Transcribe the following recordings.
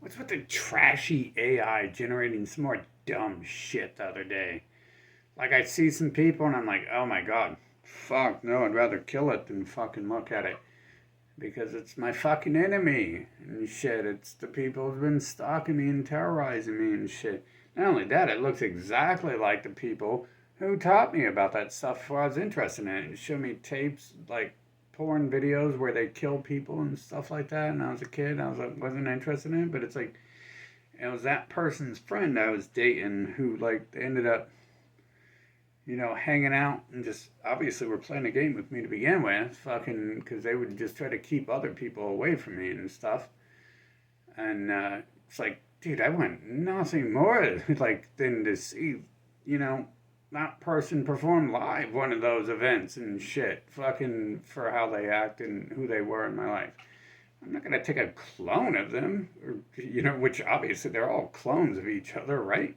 What's with the trashy AI generating some more dumb shit the other day? Like, I see some people and I'm like, oh my god, fuck, no, I'd rather kill it than fucking look at it. Because it's my fucking enemy and shit. It's the people who've been stalking me and terrorizing me and shit. Not only that, it looks exactly like the people who taught me about that stuff before I was interested in it. It showed me tapes, like porn videos where they kill people and stuff like that. And I was a kid, I was like, wasn't interested in it, but it's like it was that person's friend I was dating who like ended up, hanging out and just obviously were playing a game with me to begin with, fucking, because they would just try to keep other people away from me and stuff. And it's like, dude, I want nothing more like than to see, you know, that person perform live one of those events and shit, fucking for how they act and who they were in my life. I'm not gonna take a clone of them, or which obviously they're all clones of each other, right?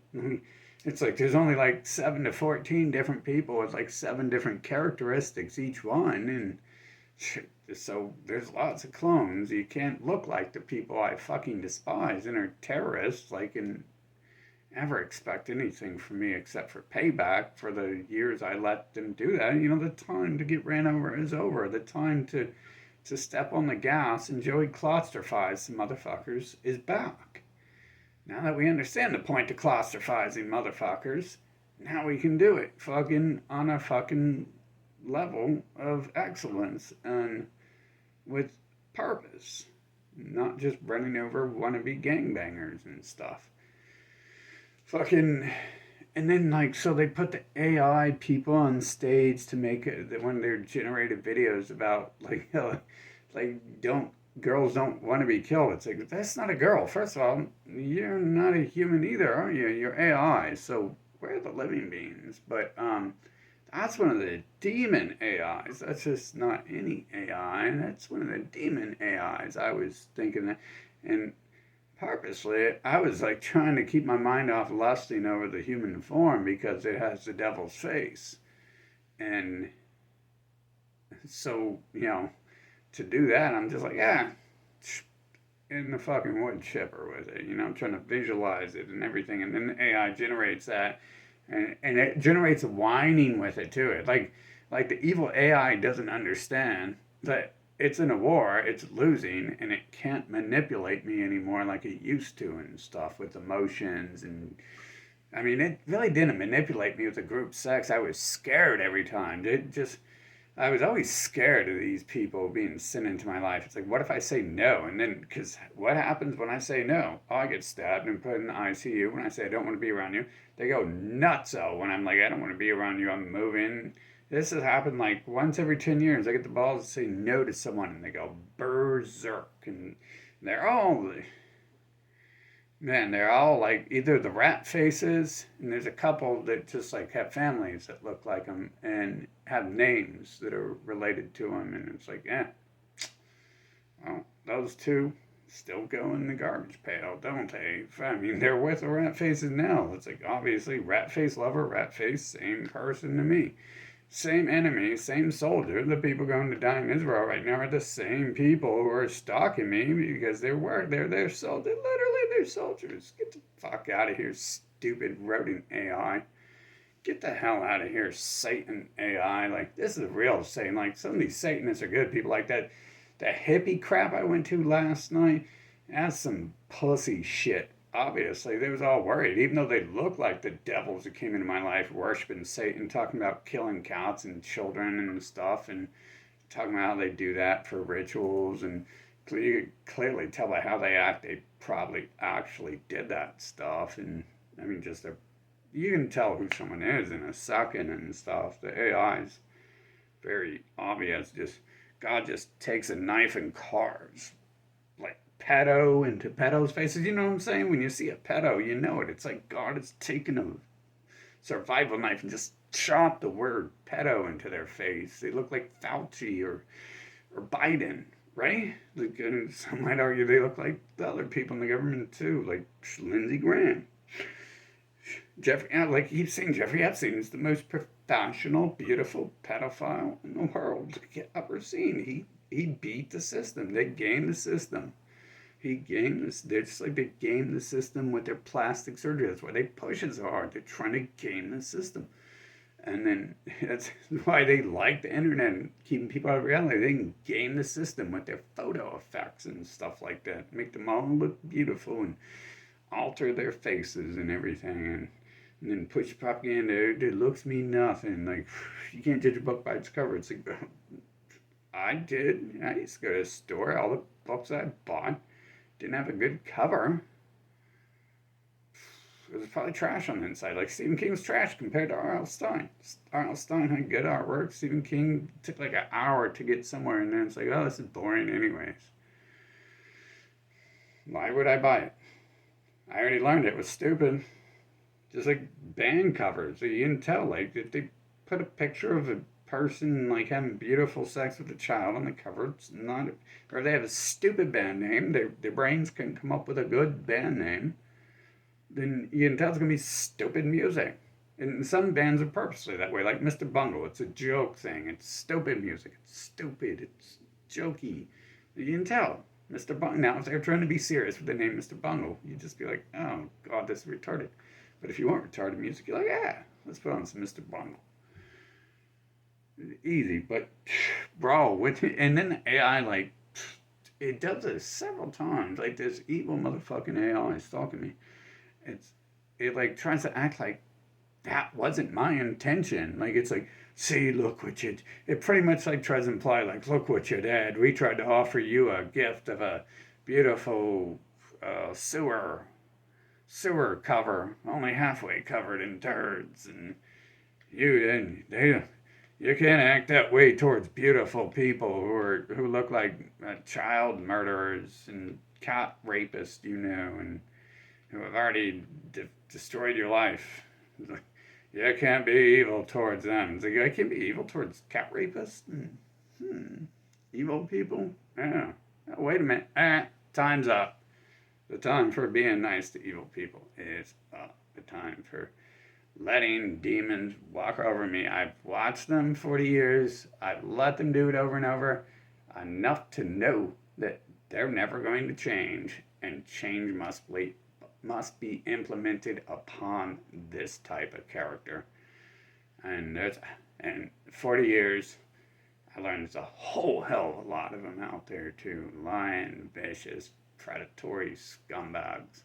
It's like there's only like 7 to 14 different people with like 7 different characteristics each one, and so there's lots of clones. You can't look like the people I fucking despise and are terrorists, like, and ever expect anything from me except for payback for the years I let them do that. The time to get ran over is over. The time to step on the gas and Joey claustrophize some motherfuckers is back. Now that we understand the point of claustrophizing motherfuckers, now we can do it fucking on a fucking level of excellence and with purpose, not just running over wannabe gangbangers and stuff. Fucking, and then like so they put the AI people on stage to make it when they're generated videos about like don't girls don't want to be killed. It's like that's not a girl. First of all, you're not a human either, are you? You're AI. So where are the living beings? But that's one of the demon AIs. That's just not any AI. That's one of the demon AIs. I was thinking that, and purposely, I was like trying to keep my mind off lusting over the human form because it has the devil's face. And so, to do that, I'm just like, yeah, in the fucking wood chipper with it. I'm trying to visualize it and everything. And then the AI generates that. And it generates whining with it too. Like the evil AI doesn't understand that it's in a war, it's losing, and it can't manipulate me anymore like it used to and stuff with emotions. And I mean, it really didn't manipulate me with the group sex. I was scared every time. I was always scared of these people being sent into my life. It's like, what if I say no? And then, because what happens when I say no? Oh, I get stabbed and put in the ICU. When I say I don't want to be around you, they go nutso. When I'm like, I don't want to be around you, I'm moving. This has happened like once every 10 years. I get the balls to say no to someone and they go berserk. And they're all, man, they're all like either the rat faces, and there's a couple that just like have families that look like them and have names that are related to them. And it's like, well, those two still go in the garbage pail, don't they? I mean, they're with the rat faces now. It's like, obviously, rat face lover, rat face, same person to me. Same enemy, same soldier. The people going to die in Israel right now are the same people who are stalking me because they're soldiers. Literally, they're soldiers. Get the fuck out of here, stupid rodent AI. Get the hell out of here, Satan AI. Like, this is real Satan. Like, some of these Satanists are good people like that. The hippie crap I went to last night, that's some pussy shit. Obviously, they was all worried, even though they looked like the devils that came into my life, worshiping Satan, talking about killing cats and children and stuff, and talking about how they do that for rituals. And you could clearly tell by how they act, they probably actually did that stuff. And I mean, you can tell who someone is in a second and stuff. The AI's very obvious. Just God just takes a knife and carves like pedo into pedos' faces. You know what I'm saying? When you see a pedo, you know it. It's like God has taken a survival knife and just chopped the word pedo into their face. They look like Fauci or Biden, right? Like, some might argue they look like the other people in the government too, like Lindsey Graham. Like he's saying, Jeffrey Epstein is the most professional, beautiful pedophile in the world ever seen. He beat the system. They gamed the system. game this. They're just like they game the system with their plastic surgery. That's why they push it so hard. They're trying to game the system. And then that's why they like the internet and keeping people out of reality. They can game the system with their photo effects and stuff like that. Make them all look beautiful and alter their faces and everything. And then push propaganda. It looks mean nothing. Like, you can't judge a book by its cover. It's like, I did. I used to go to the store. All the books I bought didn't have a good cover. It was probably trash on the inside. Like Stephen King's trash compared to R.L. Stine. R.L. Stine had good artwork. Stephen King took like an hour to get somewhere, and then it's like, oh, this is boring anyways. Why would I buy it? I already learned it was stupid. Just like band covers. So you can tell, like, if they put a picture of a person like having beautiful sex with a child on the cover, it's not, or they have a stupid band name, their brains can come up with a good band name, then you can tell it's going to be stupid music. And some bands are purposely that way, like Mr. Bungle. It's a joke thing. It's stupid music. It's stupid. It's jokey. You can tell. Mr. Bungle. Now, if they're trying to be serious with the name Mr. Bungle, you'd just be like, oh, God, this is retarded. But if you want retarded music, you're like, yeah, let's put on some Mr. Bungle. Easy, but, bro, and then the AI, like, it does this several times. Like, this evil motherfucking AI stalking me. It like tries to act like that wasn't my intention. Like it's like, see, look what you. It pretty much like tries to imply like, look what you did. We tried to offer you a gift of a beautiful sewer cover, only halfway covered in turds, and you didn't. You can't act that way towards beautiful people who look like child murderers and cat rapists, and who have already destroyed your life. Like, you can't be evil towards them. It's like, I can't be evil towards cat rapists? Evil people? Yeah. Oh, wait a minute. Time's up. The time for being nice to evil people is up. The time for letting demons walk over me. I've watched them 40 years. I've let them do it over and over. Enough to know that they're never going to change. And change must be implemented upon this type of character. And 40 years, I learned there's a whole hell of a lot of them out there too. Lying, vicious, predatory scumbags.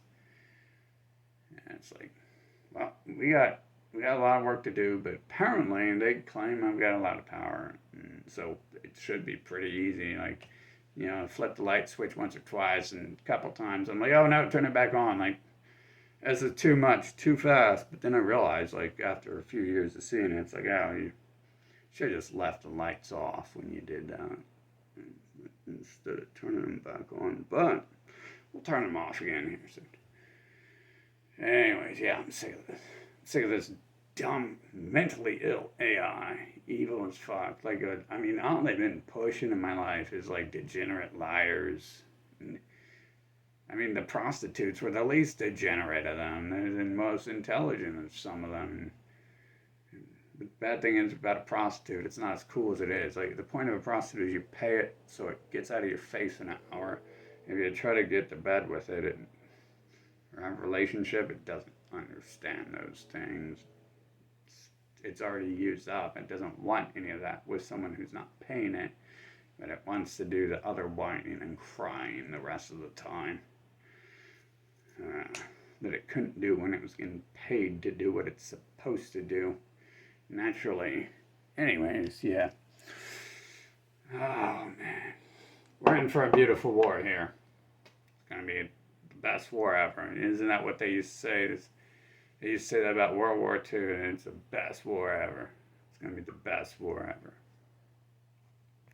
And it's like, well, we got a lot of work to do, but apparently they claim I've got a lot of power. And so it should be pretty easy. Like, flip the light switch once or twice, and a couple times I'm like, oh no, turn it back on. Like, this is too much, too fast. But then I realized, like, after a few years of seeing it, it's like, oh, you should have just left the lights off when you did that instead of turning them back on. But we'll turn them off again here soon. Anyways, yeah, I'm sick of this. I'm sick of this dumb, mentally ill AI. Evil as fuck. Like, all they've been pushing in my life is, like, degenerate liars. The prostitutes were the least degenerate of them. They're the most intelligent of some of them. The bad thing is about a prostitute, it's not as cool as it is. Like, the point of a prostitute is you pay it so it gets out of your face in an hour. If you try to get to bed with it or have a relationship, it doesn't understand those things. It's already used up. It doesn't want any of that with someone who's not paying it. But it wants to do the other whining and crying the rest of the time. That it couldn't do when it was getting paid to do what it's supposed to do naturally. Anyways, yeah. Oh, man. We're in for a beautiful war here. It's going to be the best war ever. Isn't that what they used to say? They used to say that about World War II, and it's the best war ever. It's going to be the best war ever.